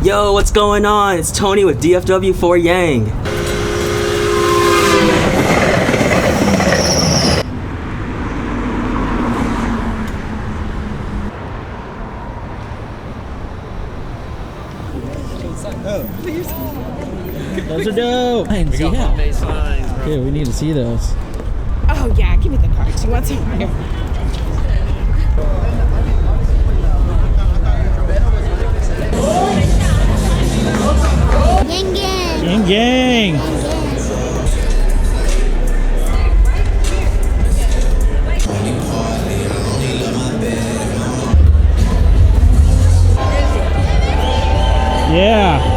Yo, what's going on? It's Tony with DFW for Yang. Those are dope. We got Monday signs, bro. Yeah, we need to see those. Oh yeah, give me the cards. You want some more? Gang gang. Gang gang. Yeah.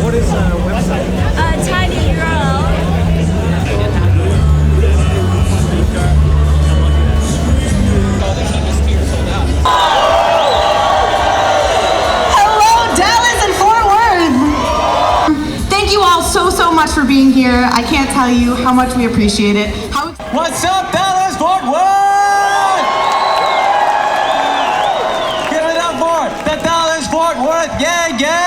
What is the website? Tiny girl. Hello, Dallas and Fort Worth. Thank you all so much for being here. I can't tell you how much we appreciate it. What's up, Dallas, Fort Worth? Give it up for the Dallas, Fort Worth Gang Gang!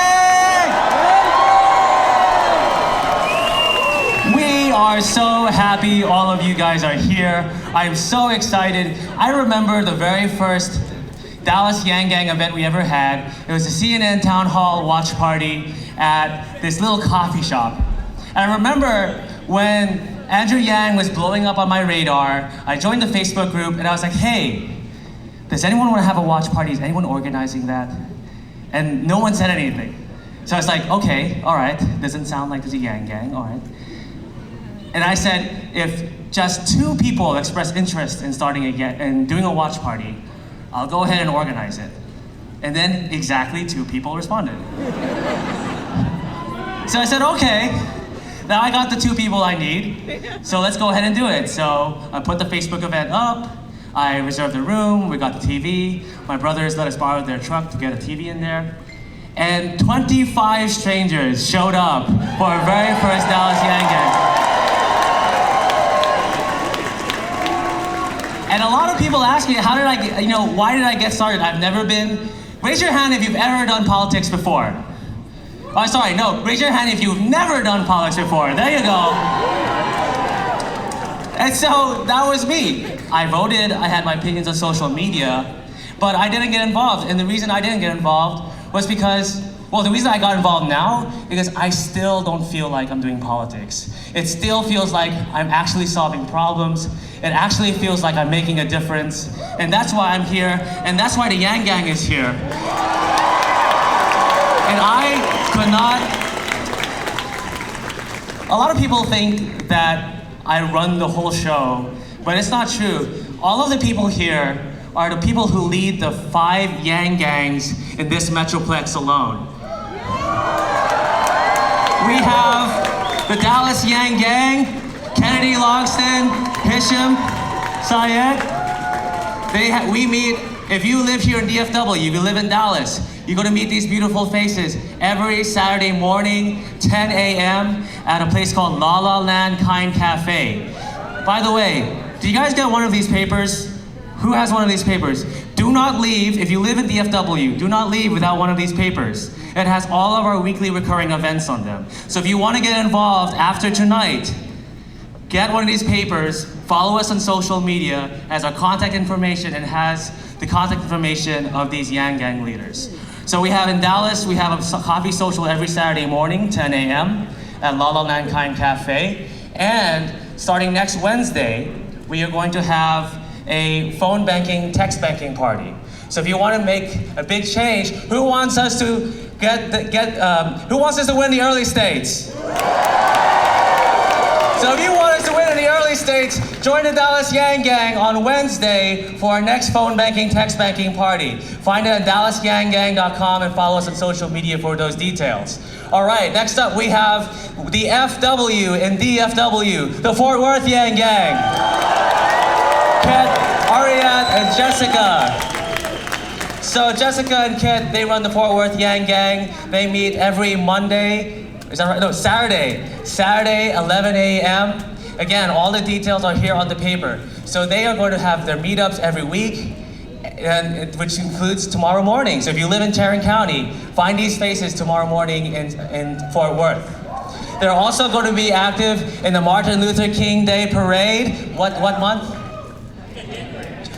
We are so happy all of you guys are here. I'm so excited. I remember the very first Dallas Yang Gang event we ever had. It was a CNN Town Hall watch party at this little coffee shop. And I remember when Andrew Yang was blowing up on my radar, I joined the Facebook group and I was like, hey, does anyone want to have a watch party? Is anyone organizing that? And no one said anything. So I was like, okay, all right, doesn't sound like there's a Yang Gang, all right. And I said, if just 2 people express interest in and doing a watch party, I'll go ahead and organize it. And then exactly 2 people responded. So I said, okay, now I got the 2 people I need, so let's go ahead and do it. So I put the Facebook event up, I reserved the room, we got the TV, my brothers let us borrow their truck to get a TV in there, and 25 strangers showed up for our very first Dallas Yang Gang. And a lot of people ask me, how did I get, why did I get started? I've never been, raise your hand if you've ever done politics before. Oh, sorry, no, raise your hand if you've never done politics before. There you go. And so that was me. I voted, I had my opinions on social media, but I didn't get involved. And the reason I didn't get involved was because, well, the reason I got involved now, because I still don't feel like I'm doing politics. It still feels like I'm actually solving problems. It actually feels like I'm making a difference. And that's why I'm here, and that's why the Yang Gang is here. And I could not, a lot of people think that I run the whole show, but it's not true. All of the people here are the people who lead the 5 Yang Gangs in this Metroplex alone. We have the Dallas Yang Gang, Kennedy, Longston, Hisham, Syed. We meet, if you live here in DFW, you live in Dallas, you're gonna meet these beautiful faces every Saturday morning, 10 a.m. at a place called La La Land Kind Cafe. By the way, do you guys get one of these papers? Who has one of these papers? Do not leave, if you live in DFW, do not leave without one of these papers. It has all of our weekly recurring events on them. So if you wanna get involved after tonight, get one of these papers, follow us on social media, has our contact information and has the contact information of these Yang Gang leaders. So we have in Dallas, we have a coffee social every Saturday morning, 10 a.m. at La La Land Kind Cafe. And starting next Wednesday, we are going to have a phone banking, text banking party. So if you want to make a big change, who wants us to who wants us to win the early states? So if you want us to win in the early states, join the Dallas Yang Gang on Wednesday for our next phone banking, text banking party. Find it at dallasYangGang.com and follow us on social media for those details. All right, next up we have the FW in DFW, the Fort Worth Yang Gang. Kat, Ariad, and Jessica. So Jessica and Kit, they run the Fort Worth Yang Gang. They meet every Monday. Is that right? No, Saturday. Saturday, 11 a.m. Again, all the details are here on the paper. So they are going to have their meetups every week, which includes tomorrow morning. So if you live in Tarrant County, find these faces tomorrow morning in Fort Worth. They're also going to be active in the Martin Luther King Day Parade. What month?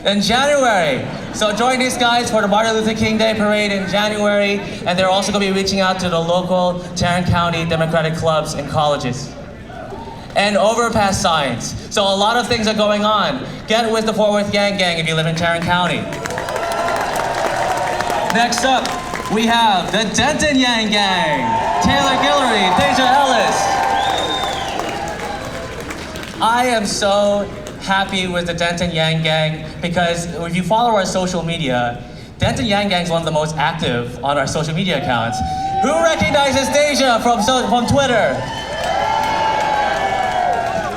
In January. So join these guys for the Martin Luther King Day Parade in January, and they're also going to be reaching out to the local Tarrant County Democratic clubs and colleges. And overpass signs. So a lot of things are going on. Get with the Fort Worth Yang Gang if you live in Tarrant County. Next up, we have the Denton Yang Gang. Taylor Gilley, Deja Ellis. I am so happy with the Denton Yang Gang because if you follow our social media, Denton Yang Gang is one of the most active on our social media accounts. Who recognizes Deja from Twitter?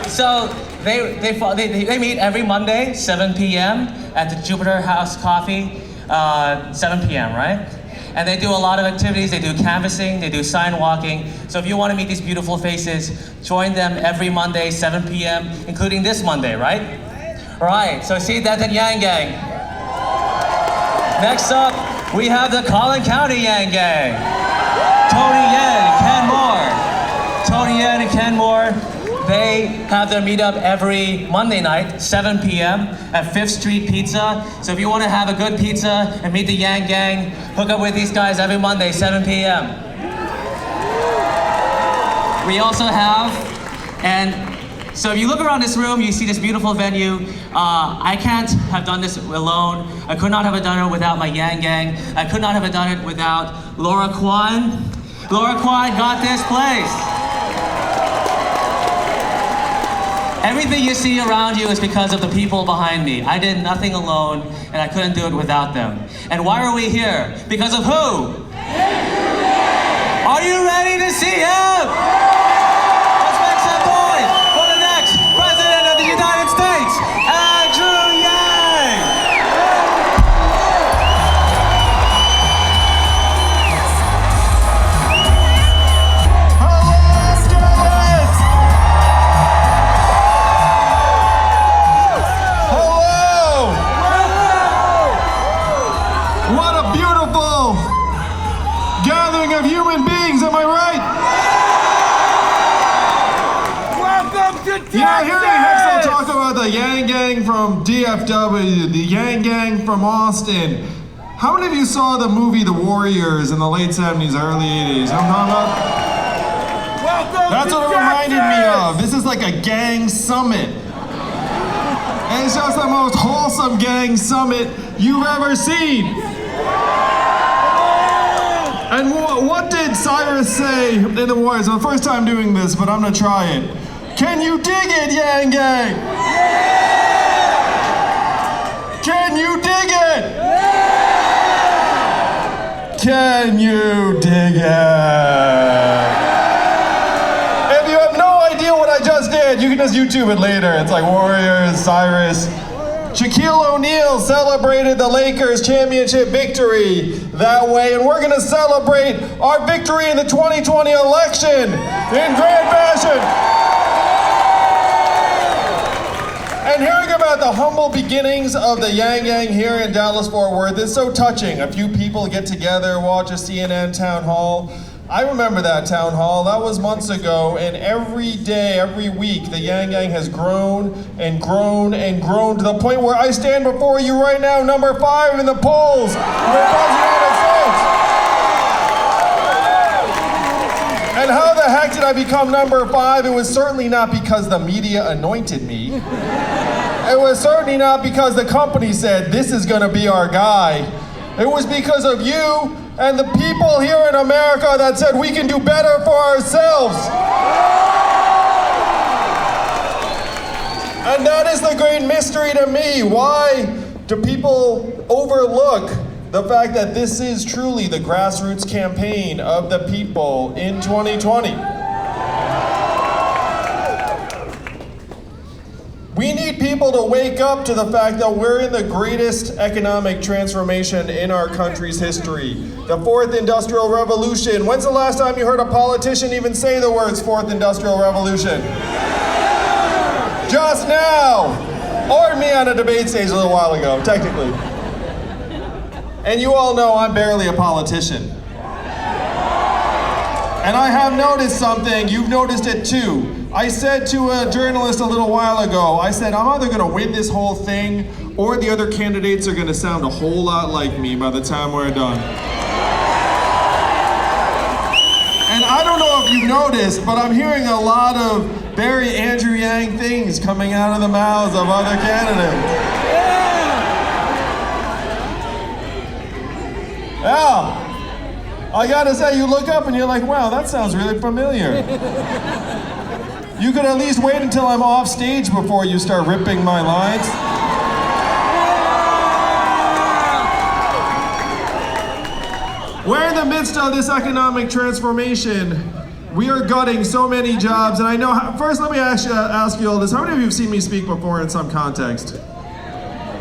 So they meet every Monday, 7 p.m. at the Jupiter House Coffee, 7 p.m., right? And they do a lot of activities. They do canvassing, they do sign walking. So if you want to meet these beautiful faces, join them every Monday, 7 p.m., including this Monday, right? All right, so see Denton Yang Gang. Next up, we have the Collin County Yang Gang. Tony Yen, Ken Moore. Tony Yen and Ken Moore, they have their meetup every Monday night, 7 p.m. at 5th Street Pizza. So if you want to have a good pizza and meet the Yang Gang, hook up with these guys every Monday, 7 p.m. We also have, and so if you look around this room, you see this beautiful venue. I can't have done this alone. I could not have done it without my Yang Gang. I could not have done it without Laura Kwan. Laura Kwan got this place. Everything you see around you is because of the people behind me. I did nothing alone, and I couldn't do it without them. And why are we here? Because of who? Are you ready to see him? Let's make some noise for the next President of the United States, Andrew Yang! Gathering of human beings, am I right? Welcome to Texas! Yeah, hearing Hexel talk about the Yang Gang from DFW, the Yang Gang from Austin. How many of you saw the movie The Warriors in the late 70s, early 80s? I'm talking about? Welcome That's to what it Texas! reminded me of. This is like a gang summit. And it's just the most wholesome gang summit you've ever seen. And what did Cyrus say in The Warriors? It's the first time doing this, but I'm gonna try it. Can you dig it, Yang Gang? Can you dig it? Can you dig it? If you have no idea what I just did, you can just YouTube it later. It's like Warriors, Cyrus. Shaquille O'Neal celebrated the Lakers championship victory that way, and we're gonna celebrate our victory in the 2020 election in grand fashion. And hearing about the humble beginnings of the Yang Gang here in Dallas-Fort Worth is so touching. A few people get together, watch a CNN town hall. I remember that town hall. That was months ago, and every day, every week, the Yang Gang has grown and grown and grown to the point where I stand before you right now, number 5 in the polls for President States. And how the heck did I become number 5? It was certainly not because the media anointed me. It was certainly not because the company said, this is gonna be our guy. It was because of you and the people here in America that said we can do better for ourselves. And that is the great mystery to me. Why do people overlook the fact that this is truly the grassroots campaign of the people in 2020? We need people to wake up to the fact that we're in the greatest economic transformation in our country's history. The fourth industrial revolution. When's the last time you heard a politician even say the words fourth industrial revolution? Just now! Or me on a debate stage a little while ago, technically. And you all know I'm barely a politician. And I have noticed something, you've noticed it too. I said to a journalist a little while ago, I said, I'm either gonna win this whole thing or the other candidates are gonna sound a whole lot like me by the time we're done. And I don't know if you've noticed, but I'm hearing a lot of very Andrew Yang things coming out of the mouths of other candidates. Yeah. I gotta say, you look up and you're like, wow, that sounds really familiar. You could at least wait until I'm off stage before you start ripping my lines. We're in the midst of this economic transformation. We are gutting so many jobs, and I know, first let me ask you all this. How many of you have seen me speak before in some context?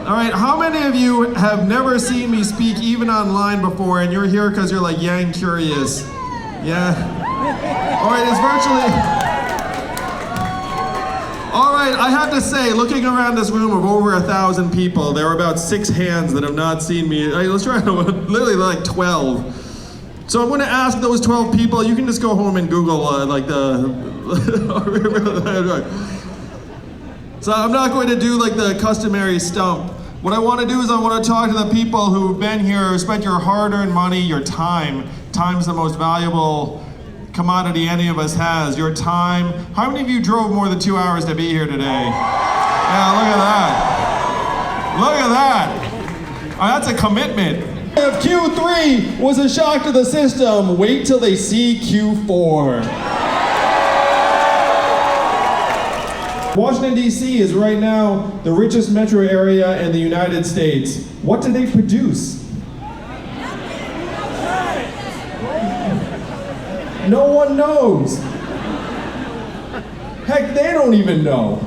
All right, how many of you have never seen me speak even online before, and you're here because you're like Yang curious? Yeah? All right, it's virtually... All right, I have to say, looking around this room of over 1,000 people, there are about 6 hands that have not seen me. Let's try to, literally like 12. So I'm gonna ask those 12 people, you can just go home and Google So I'm not going to do like the customary stump. What I want to do is I want to talk to the people who've been here, spent your hard-earned money, your time. Time's the most valuable commodity any of us has, your time. How many of you drove more than 2 hours to be here today? Yeah, look at that. Look at that. Oh, that's a commitment. If Q3 was a shock to the system, wait till they see Q4. Washington, D.C. is right now the richest metro area in the United States. What do they produce? No one knows. Heck, they don't even know.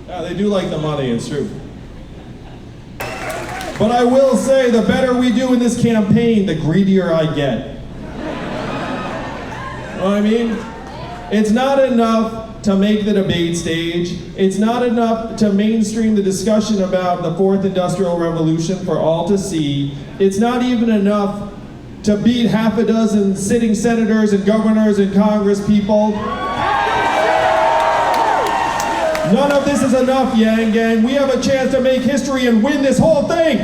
Yeah, they do like the money, it's true. But I will say, the better we do in this campaign, the greedier I get. You know what I mean? It's not enough to make the debate stage. It's not enough to mainstream the discussion about the fourth industrial revolution for all to see. It's not even enough to beat half a dozen sitting senators and governors and Congress people. None of this is enough, Yang Gang. We have a chance to make history and win this whole thing.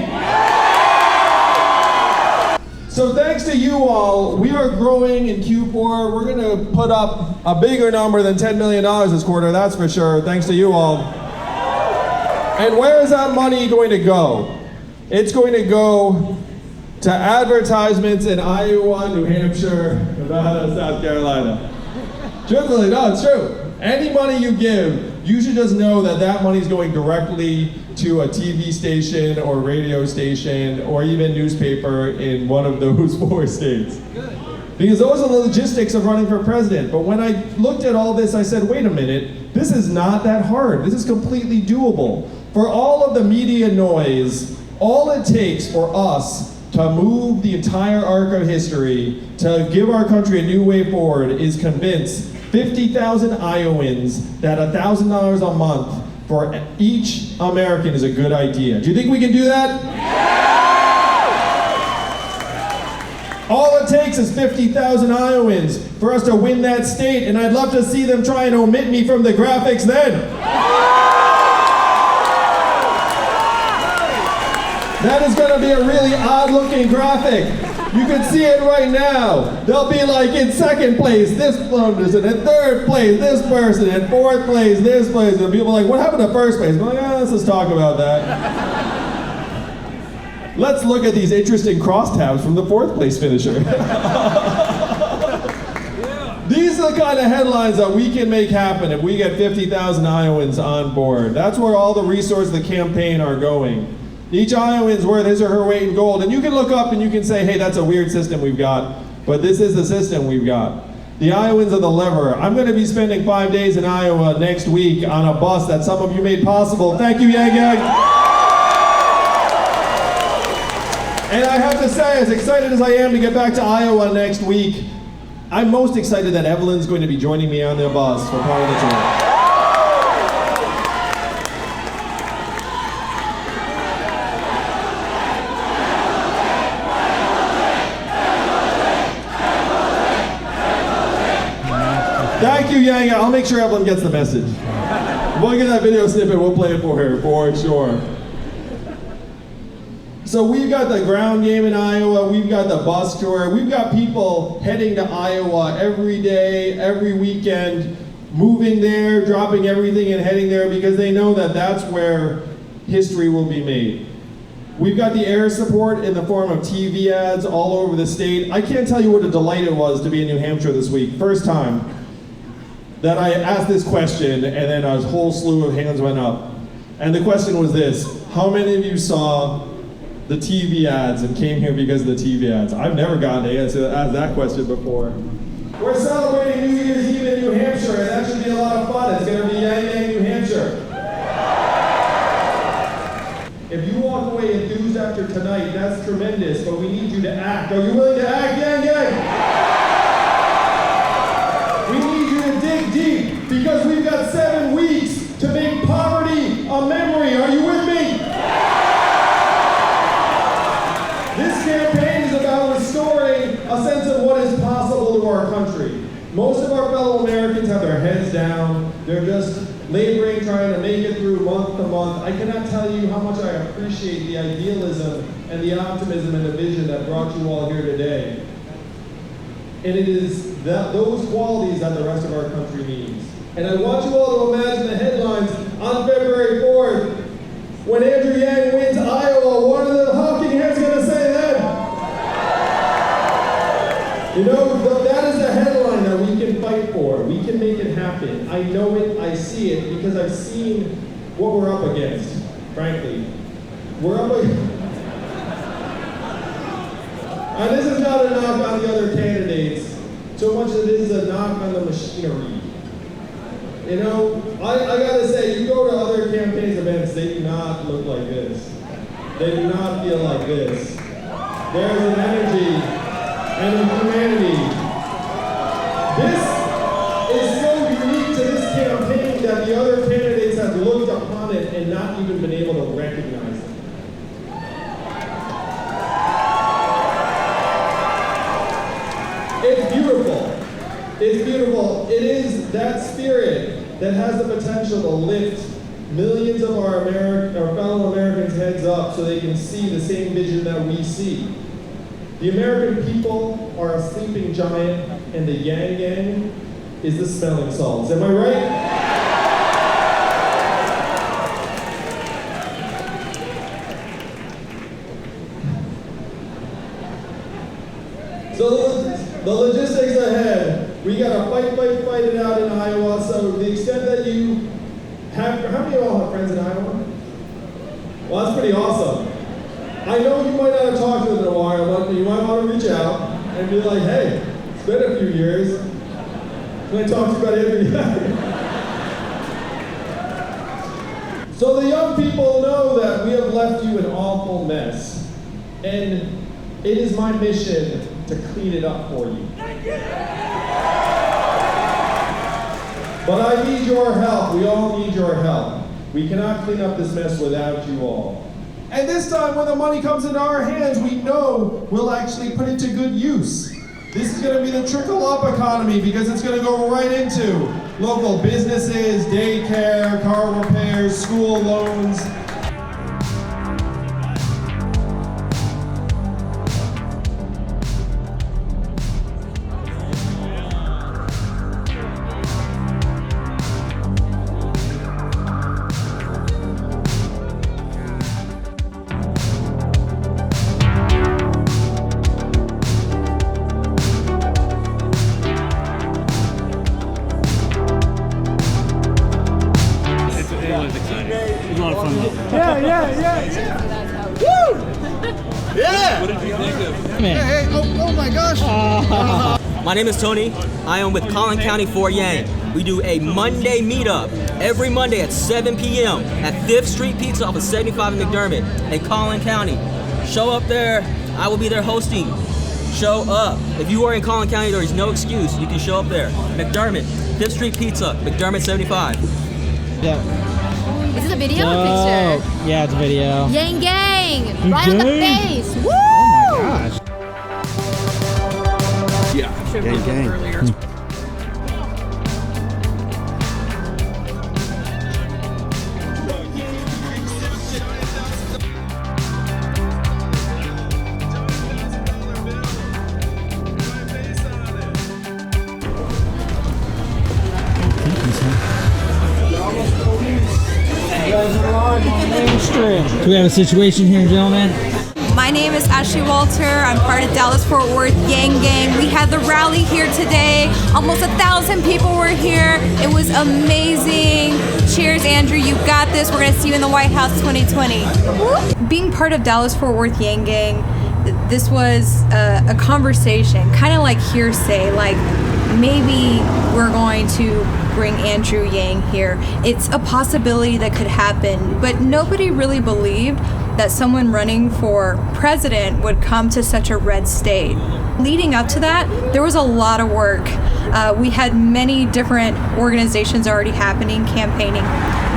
So thanks to you all, we are growing in Q4. We're gonna put up a bigger number than $10 million this quarter, that's for sure, thanks to you all. And where is that money going to go? It's going to go to advertisements in Iowa, New Hampshire, Nevada, South Carolina. Truthfully, no, it's true. Any money you give, you should just know that that money is going directly to a TV station or radio station or even newspaper in one of those 4 states. Good. Because those are the logistics of running for president. But when I looked at all this, I said, wait a minute, this is not that hard. This is completely doable. For all of the media noise, all it takes for us to move the entire arc of history, to give our country a new way forward, is convince 50,000 Iowans that $1,000 a month for each American is a good idea. Do you think we can do that? Yeah! All it takes is 50,000 Iowans for us to win that state, and I'd love to see them try and omit me from the graphics then. That is going to be a really odd-looking graphic. You can see it right now. They'll be like, in second place, this person, in third place, this person, in fourth place, this place. And people are like, what happened to first place? I'm like, let's just talk about that. Let's look at these interesting crosstabs from the fourth place finisher. These are the kind of headlines that we can make happen if we get 50,000 Iowans on board. That's where all the resources of the campaign are going. Each Iowan's worth his or her weight in gold. And you can look up and you can say, hey, that's a weird system we've got. But this is the system we've got. the Iowans of the liver. I'm going to be spending 5 days in Iowa next week on a bus that some of you made possible. Thank you, Yang Yang. And I have to say, as excited as I am to get back to Iowa next week, I'm most excited that Evelyn's going to be joining me on the bus for part of the tour. Thank you, Yang. I'll make sure Evelyn gets the message. We'll get that video snippet, we'll play it for her, for sure. So we've got the ground game in Iowa, we've got the bus tour, we've got people heading to Iowa every day, every weekend, moving there, dropping everything and heading there because they know that that's where history will be made. We've got the air support in the form of TV ads all over the state. I can't tell you what a delight it was to be in New Hampshire this week. First time that I asked this question and then a whole slew of hands went up. And the question was this: how many of you saw the TV ads and came here because of the TV ads? I've never gotten to ask that question before. We're celebrating New Year's Eve in New Hampshire, and that should be a lot of fun. It's going to be Yang Yang, New Hampshire. If you walk away enthused after tonight, that's tremendous, but we need you to act. Are you willing to act, Yang Yang? We need you to dig deep, because we've got 7 weeks to make poverty a memory. Are you with me? This campaign is about restoring a sense of what is possible to our country. Most of our fellow Americans have their heads down. They're just laboring, trying to make it through month to month. I cannot tell you how much I appreciate the idealism and the optimism and the vision that brought you all here today. And it is those qualities that the rest of our country needs. And I want you all to imagine the headlines on February 4th. When Andrew Yang wins Iowa, what are the honking heads going to say then? You know, that is the headline that we can fight for. We can make it happen. I know it, I see it, because I've seen what we're up against, frankly. We're up against... And this is not a knock on the other candidates, so much as it is a knock on the machinery. You know, I gotta say, you go to other campaigns events, they do not look like this. They do not feel like this. There's an energy and a humanity. This is so unique to this campaign that the other candidates have looked upon it and not even been able to recognize it. It's beautiful. It's beautiful. It is that spirit that has the potential to lift millions of our fellow Americans' heads up so they can see the same vision that we see. The American people are a sleeping giant, and the Yang Yang is the smelling salts. Am I right? So the logistics ahead. We gotta fight it out in Iowa. So the extent that you have, how many of y'all have friends in Iowa? Well, that's pretty awesome. I know you might not have talked to them in a while, but you might want to reach out and be like, hey, it's been a few years. Can I talk to you about Andrew Yang? So the young people know that we have left you an awful mess. And it is my mission to clean it up for you. But I need your help. We all need your help. We cannot clean up this mess without you all. And this time, when the money comes into our hands, we know we'll actually put it to good use. This is going to be the trickle-up economy, because it's going to go right into local businesses, daycare, car repairs, school loans. Man. Hey, oh my gosh! My name is Tony. I am with Collin County for Yang. We do a Monday meetup every Monday at 7 p.m. at 5th Street Pizza off of 75 in McDermott in Collin County. Show up there. I will be there hosting. Show up. If you are in Collin County, there is no excuse. You can show up there. McDermott, 5th Street Pizza, McDermott 75. Yeah. Is this a video or picture? Yeah, it's a video. Yang gang! Right on the face! Woo! Oh my gosh. Gang. Do we have a situation here, gentlemen? My name is Ashley Walter. I'm part of Dallas-Fort Worth Yang Gang. We had the rally here today. Almost 1,000 people were here. It was amazing. Cheers, Andrew. You got this. We're going to see you in the White House 2020. Being part of Dallas-Fort Worth Yang Gang, this was a conversation, kind of like hearsay, like maybe we're going to bring Andrew Yang here. It's a possibility that could happen, but nobody really believed that someone running for president would come to such a red state. Leading up to that, there was a lot of work. We had many different organizations already happening, campaigning.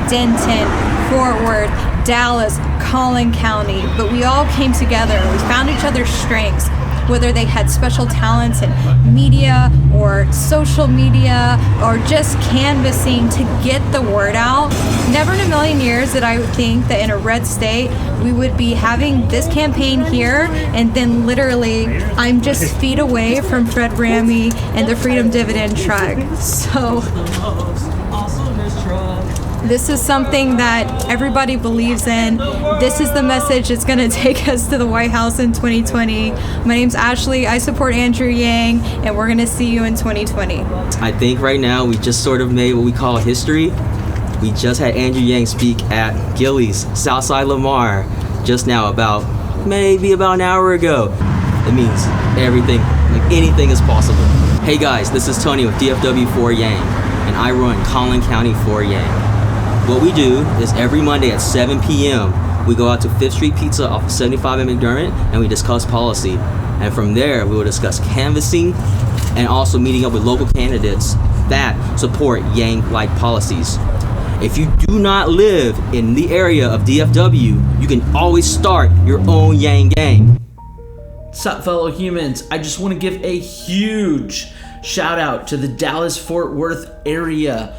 Denton, Fort Worth, Dallas, Collin County, but we all came together. We found each other's strengths, whether they had special talents in media or social media or just canvassing to get the word out. Never in a million years did I think that in a red state we would be having this campaign here, and then literally I'm just feet away from Fred Ramey and the Freedom Dividend truck. So this is something that everybody believes in. This is the message that's going to take us to the White House in 2020. My name's Ashley. I support Andrew Yang, and we're going to see you in 2020. I think right now we just sort of made what we call history. We just had Andrew Yang speak at Gilley's, Southside Lamar, just now maybe about an hour ago. It means everything, like anything is possible. Hey guys, this is Tony with DFW for Yang, and I run Collin County for Yang. What we do is every Monday at 7 p.m. we go out to 5th Street Pizza off of 75 in McDermott and we discuss policy. And from there we will discuss canvassing and also meeting up with local candidates that support Yang-like policies. If you do not live in the area of DFW, you can always start your own Yang gang. What's up, fellow humans? I just want to give a huge shout out to the Dallas-Fort Worth area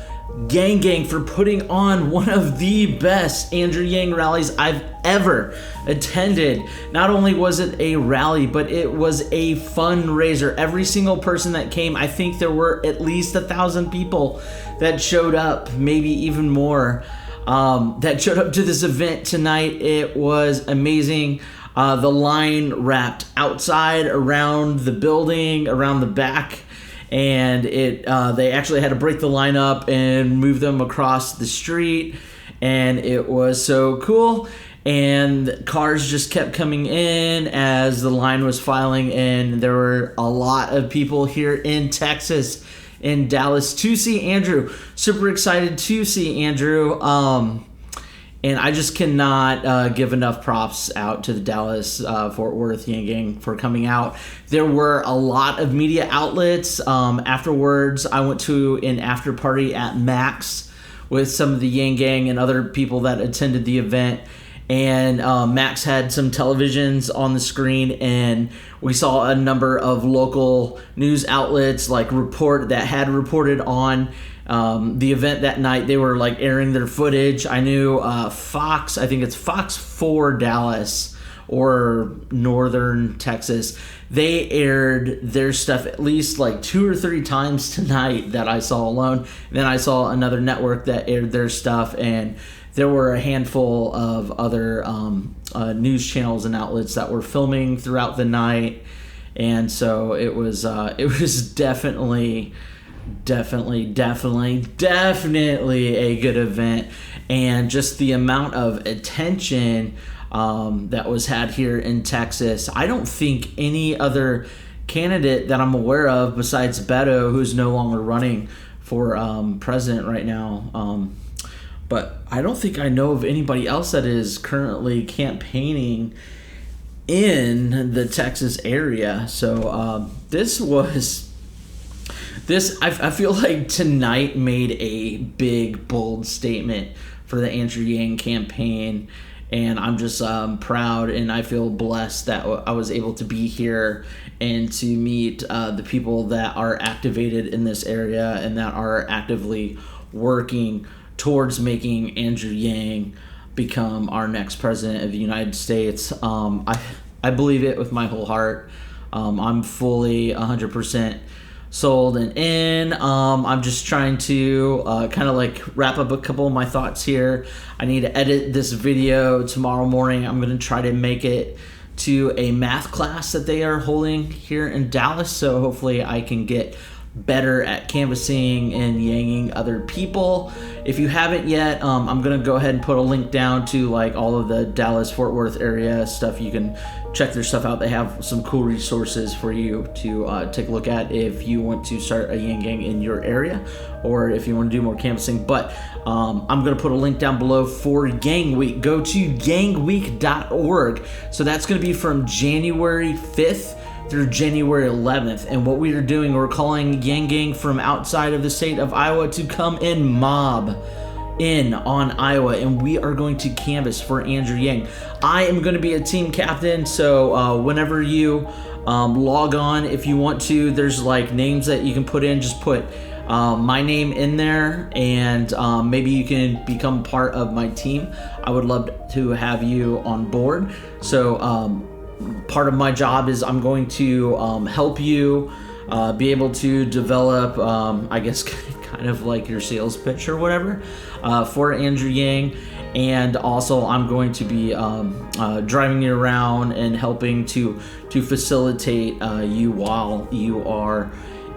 Gang for putting on one of the best Andrew Yang rallies I've ever attended. Not only was it a rally, but it was a fundraiser. Every single person that came, I think there were at least 1,000 people that showed up, maybe even more, that showed up to this event tonight. It was amazing. The line wrapped outside, around the building, around the back, and they actually had to break the line up and move them across the street, and it was so cool. And cars just kept coming in as the line was filing in. There were a lot of people here in Texas, in Dallas, to see Andrew. Super excited to see Andrew. And I just cannot give enough props out to the Dallas-Fort Worth Yang Gang for coming out. There were a lot of media outlets. Afterwards, I went to an after party at Max with some of the Yang Gang and other people that attended the event. And Max had some televisions on the screen, and we saw a number of local news outlets that had reported on the event that night. They were airing their footage. I knew Fox, I think it's Fox 4 Dallas or Northern Texas, they aired their stuff at least 2 or 3 times tonight that I saw alone. And then I saw another network that aired their stuff, and there were a handful of other news channels and outlets that were filming throughout the night. And so it was definitely a good event. And just the amount of attention that was had here in Texas, I don't think any other candidate that I'm aware of besides Beto, who's no longer running for president right now. But I don't think I know of anybody else that is currently campaigning in the Texas area. So I feel like tonight made a big, bold statement for the Andrew Yang campaign. And I'm just proud, and I feel blessed that I was able to be here and to meet the people that are activated in this area and that are actively working towards making Andrew Yang become our next president of the United States. I believe it with my whole heart. I'm fully 100% sold and in. I'm just trying to kind of like wrap up a couple of my thoughts here. I need to edit this video tomorrow morning. I'm going to try to make it to a math class that they are holding here in Dallas, so hopefully I can get better at canvassing and yanging other people. If you haven't yet, I'm gonna go ahead and put a link down to like all of the Dallas Fort Worth area stuff. You can check their stuff out. They have some cool resources for you to take a look at if you want to start a yang gang in your area or if you want to do more canvassing. But I'm gonna put a link down below for Gang Week. Go to gangweek.org. So that's gonna be from January 5th through January 11th, and what we are doing, we're calling Yang Gang from outside of the state of Iowa to come and mob in on Iowa, and we are going to canvass for Andrew Yang. I am going to be a team captain, so whenever you log on, if you want to, there's like names that you can put in. Just put my name in there, and maybe you can become part of my team. I would love to have you on board. So part of my job is I'm going to help you be able to develop, I guess, kind of like your sales pitch or whatever for Andrew Yang. And also I'm going to be driving you around and helping to facilitate you while you are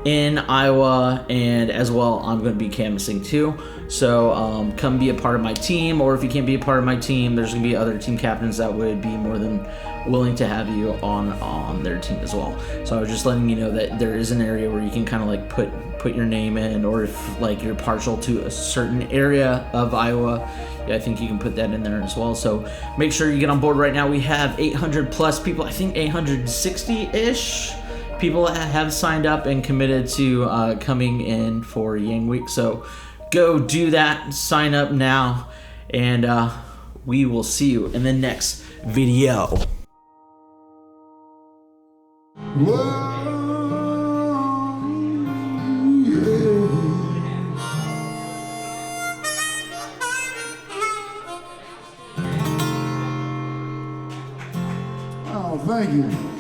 in Iowa, and as well I'm going to be canvassing too. So come be a part of my team, or if you can't be a part of my team, there's going to be other team captains that would be more than willing to have you on their team as well. So I was just letting you know that there is an area where you can kind of like put your name in, or if like you're partial to a certain area of Iowa, yeah, I think you can put that in there as well. So make sure you get on board right now. We have 800 plus people, I think 860-ish people that have signed up and committed to coming in for Yang Week. So go do that, sign up now, and we will see you in the next video. Oh, thank you.